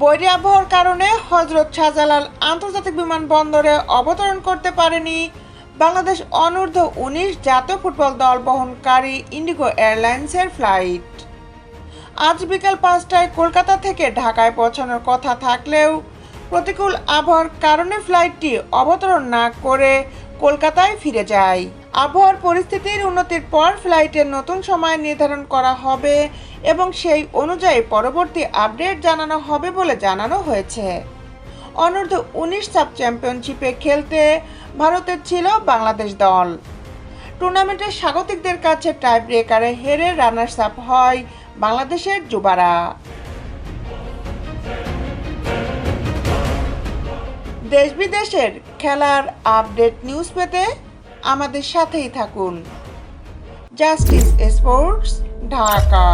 বৈরী আবহাওয়ার কারণে হজরত শাহজালাল আন্তর্জাতিক বিমানবন্দরে অবতরণ করতে পারেনি বাংলাদেশ অনূর্ধ্ব-19 জাতীয় ফুটবল দল বহনকারী ইন্ডিগো এয়ারলাইন্সের ফ্লাইট। আজ বিকাল 5টায় কলকাতা থেকে ঢাকায় পৌঁছানোর কথা থাকলেও প্রতিকূল আবহাওয়ার কারণে ফ্লাইটটি অবতরণ না করে কলকাতায় ফিরে যায়। আবহাওয়ার পরিস্থিতির উন্নতির পর ফ্লাইটের নতুন সময় নির্ধারণ করা হবে এবং সেই অনুযায়ী পরবর্তী আপডেট জানানো হবে বলে জানানো হয়েছে। অনূর্ধ্ব-19 সাব চ্যাম্পিয়নশিপে খেলতে ভারতের ছিল বাংলাদেশ দল। টুর্নামেন্টের স্বাগতিকদের কাছে টাই ব্রেকারে হেরে রানার্স আপ হয় বাংলাদেশের যুবারা। দেশ বিদেশের খেলার আপডেট নিউজ পেতে আমাদের সাথেই থাকুন। Justice sports, Dhaka.